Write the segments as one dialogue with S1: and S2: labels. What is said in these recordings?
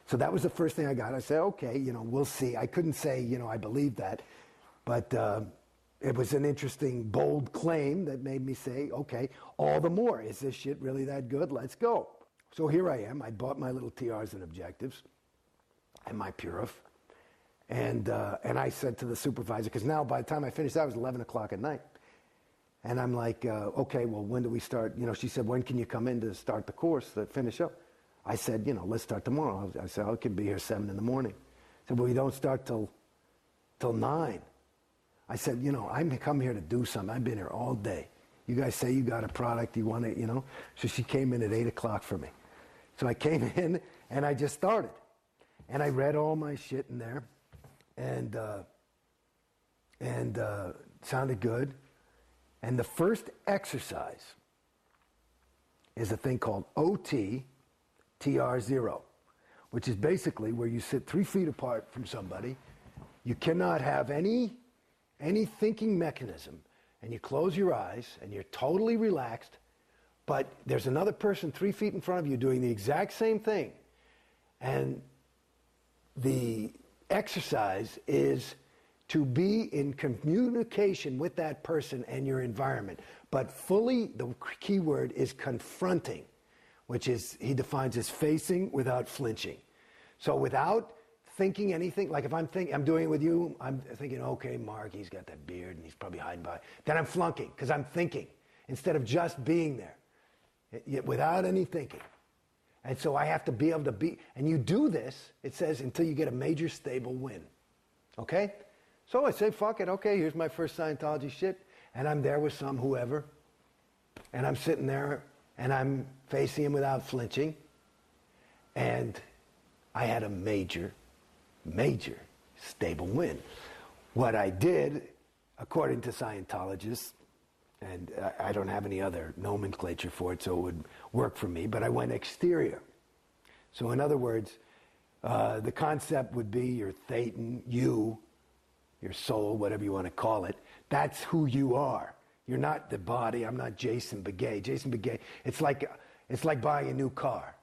S1: So that was the first thing I got. I said, okay, we'll see. I couldn't say, I believe that. But it was an interesting, bold claim that made me say, okay, all the more. Is this shit really that good? Let's go. So here I am. I bought my little TRs and objectives and my Purif. And I said to the supervisor, because now by the time I finished that, it was 11 o'clock at night. And I'm like, okay, well, when do we start? She said, when can you come in to start the course, to finish up? I said, let's start tomorrow. I said, I could be here 7 in the morning. I said, well, we don't start till 9. I said, I'm come here to do something. I've been here all day. You guys say you got a product, you want it, So she came in at 8 o'clock for me. So I came in and I just started. And I read all my shit in there. And sounded good. And the first exercise is a thing called OT-TR0, which is basically where you sit 3 feet apart from somebody. You cannot have any thinking mechanism, and you close your eyes, and you're totally relaxed, but there's another person 3 feet in front of you doing the exact same thing. And the exercise is to be in communication with that person and your environment. But fully, the key word is confronting, which is, he defines as facing without flinching. So without thinking anything, like if I'm doing it with you, I'm thinking, okay, Mark, he's got that beard and he's probably hiding by. Then I'm flunking, because I'm thinking, instead of just being there, without any thinking. And so I have to be able to be, and you do this, it says, until you get a major stable win. Okay? So I say, fuck it, okay, here's my first Scientology shit, and I'm there with some whoever, and I'm sitting there, and I'm facing him without flinching, and I had a major stable win. What I did, according to Scientologists, and I don't have any other nomenclature for it, so it would work for me, but I went exterior. So in other words, the concept would be your thetan, your soul, whatever you want to call it. That's who you are. You're not the body. I'm not Jason Beghe. Jason Beghe, it's like buying a new car.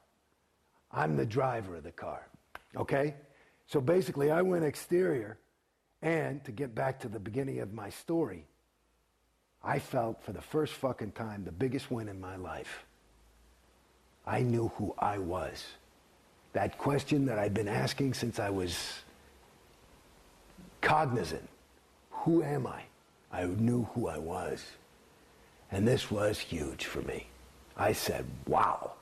S1: I'm the driver of the car, okay? So basically, I went exterior, and to get back to the beginning of my story, I felt for the first fucking time the biggest win in my life. I knew who I was. That question that I'd been asking since I was cognizant. Who am I? I knew who I was. And this was huge for me. I said, wow.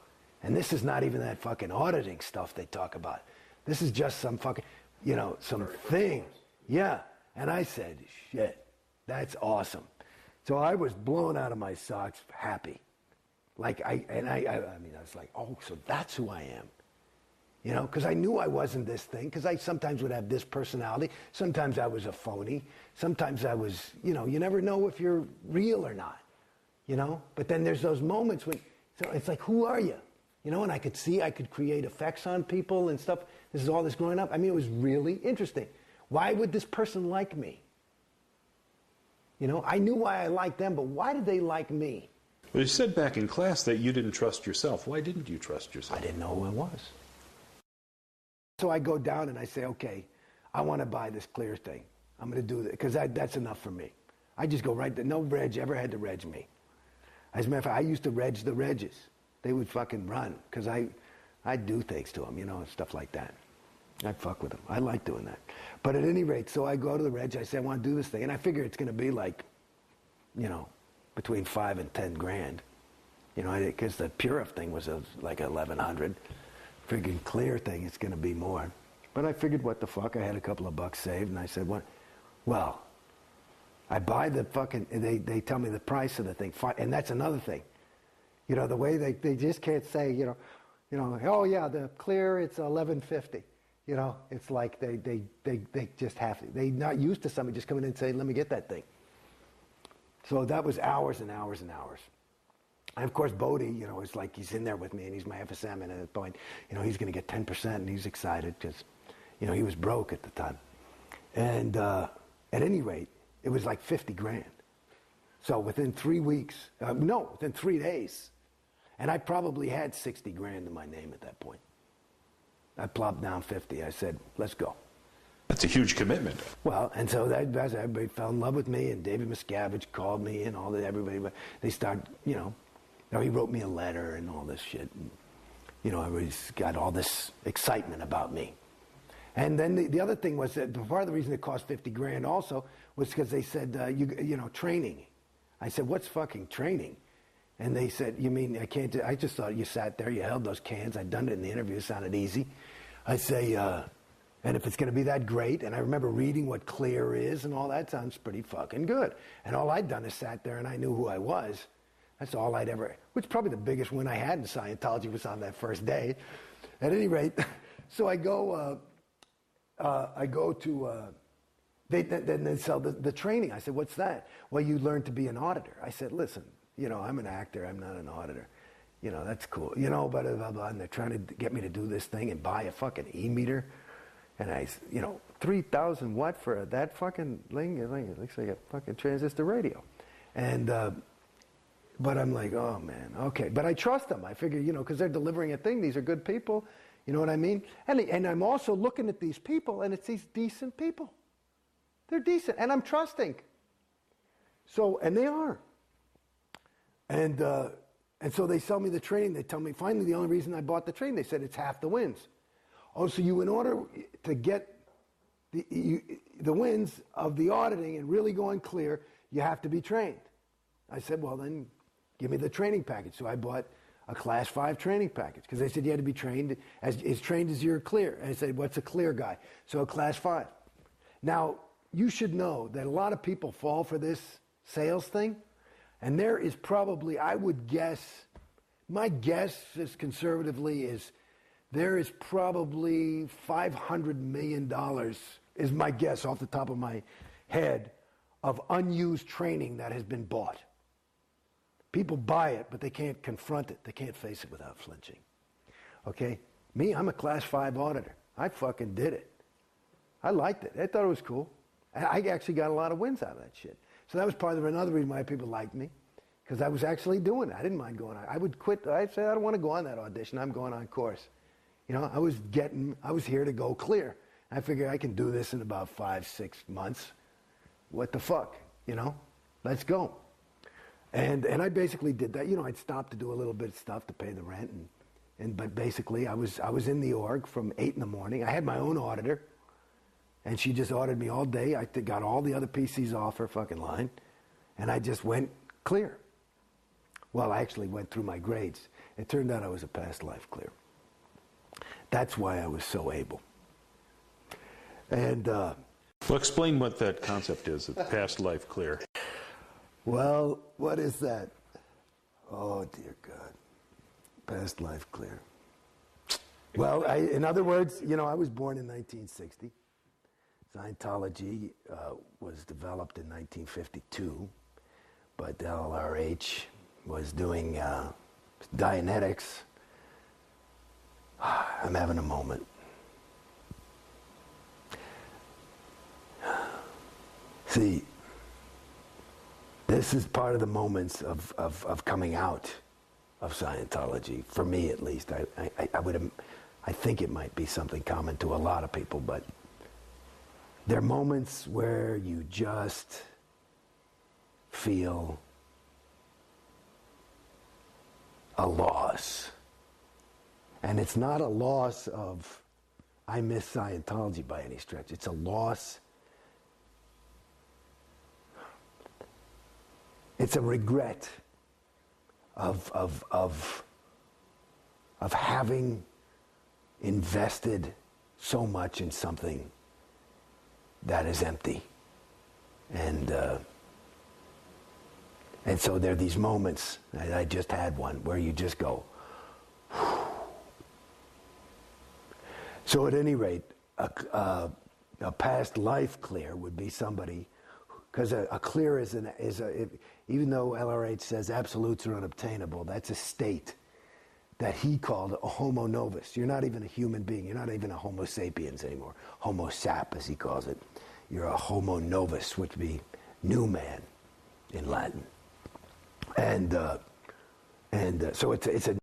S1: And this is not even that fucking auditing stuff they talk about. This is just some fucking, some thing. Yeah. And I said, shit, that's awesome. So I was blown out of my socks, happy. I was like, oh, so that's who I am. Because I knew I wasn't this thing, because I sometimes would have this personality. Sometimes I was a phony. Sometimes I was, you never know if you're real or not, But then there's those moments when, so it's like, who are you? And I could create effects on people and stuff. This is all this growing up. I mean, it was really interesting. Why would this person like me? I knew why I liked them, but why did they like me?
S2: Well, you said back in class that you didn't trust yourself. Why didn't you trust yourself?
S1: I didn't know who I was. So I go down and I say, okay, I want to buy this clear thing. I'm going to do that, because that's enough for me. I just go right there. No reg ever had to reg me. As a matter of fact, I used to reg the regs. They would fucking run, because I'd do things to them, and stuff like that. I'd fuck with them. I like doing that. But at any rate, so I go to the reg, I say, I want to do this thing, and I figure it's going to be like, between 5 and 10 grand. Because the Purif thing was like 1,100. Friggin' clear thing, it's going to be more. But I figured, what the fuck? I had a couple of bucks saved, and I said, what? Well, I buy the fucking, they tell me the price of the thing, and that's another thing. The way they just can't say, oh yeah, the clear, it's 1,150. It's like they just have to. They're not used to somebody just coming in and saying, let me get that thing. So that was hours and hours and hours. And of course, Bodhi, it's like he's in there with me, and he's my FSM, and at that point, he's going to get 10%, and he's excited because, he was broke at the time. And at any rate, it was like 50 grand. So within 3 weeks, within 3 days, and I probably had 60 grand in my name at that point. I plopped down 50. I said, let's go.
S2: That's a huge commitment.
S1: Well, and so everybody fell in love with me, and David Miscavige called me, and all that. Everybody, they started, you know, he wrote me a letter and all this shit. And, you know, everybody's got all this excitement about me. And then the other thing was that part of the reason it cost 50 grand also was because they said, you know, training. I said, what's fucking training? And they said, you mean I can't do, I just thought you sat there, you held those cans. I'd done it in the interview, it sounded easy. I say, and if it's going to be that great, and I remember reading what clear is and all that, sounds pretty fucking good. And all I'd done is sat there and I knew who I was. That's all I'd ever, which probably the biggest win I had in Scientology was on that first day. At any rate, so I go to, they sell the training. I said, what's that? Well, you learn to be an auditor. I said, listen, you know, I'm an actor, I'm not an auditor. You know, that's cool. You know, blah, blah, blah, and they're trying to get me to do this thing and buy a fucking e-meter. And I, you know, 3,000 watt for that fucking thing? It looks like a fucking transistor radio. And, but I'm like, oh man, okay. But I trust them. I figure, you know, because they're delivering a thing. These are good people. You know what I mean? And I'm also looking at these people, and it's these decent people. They're decent, and I'm trusting. So, and they are. And so they sell me the training. They tell me, finally, the only reason I bought the training, they said it's half the wins. Oh, so you, in order to get the wins of the auditing and really going clear, you have to be trained. I said, well, then give me the training package. So I bought a class 5 training package because they said you had to be trained as trained as you're clear. And I said, what's a clear guy? So a class 5. Now, you should know that a lot of people fall for this sales thing. And there is probably, I would guess, my guess is conservatively is there is probably $500 million, is my guess off the top of my head, of unused training that has been bought. People buy it, but they can't confront it. They can't face it without flinching. Okay? Me, I'm a class 5 auditor. I fucking did it. I liked it. I thought it was cool. I actually got a lot of wins out of that shit. So that was part of another reason why people liked me, because I was actually doing it. I didn't mind going on. I would quit. I'd say, I don't want to go on that audition. I'm going on course. You know, I was here to go clear. I figured I can do this in about 5-6 months. What the fuck? You know? Let's go. And I basically did that. You know, I'd stop to do a little bit of stuff to pay the rent. But basically, I was in the org from 8 in the morning. I had my own auditor. And she just audited me all day. I got all the other PCs off her fucking line. And I just went clear. Well, I actually went through my grades. It turned out I was a past life clear. That's why I was so able. And
S2: well, explain what that concept is, of past life clear.
S1: Well, what is that? Oh, dear God. Past life clear. Well, in other words, you know, I was born in 1960. Scientology was developed in 1952, but LRH was doing Dianetics. I'm having a moment. See, this is part of the moments of coming out of Scientology, for me at least. I think it might be something common to a lot of people, but there are moments where you just feel a loss. And it's not a loss of, I miss Scientology by any stretch. It's a loss. It's a regret of having invested so much in something that is empty. And so there are these moments, I just had one, where you just go, whew. So at any rate, a past life clear would be somebody, because a clear is even though LRH says absolutes are unobtainable, that's a state that he called a homo novus. You're not even a human being. You're not even a homo sapiens anymore. Homo sap, as he calls it. You're a homo novus, which would be new man in Latin. And so it's a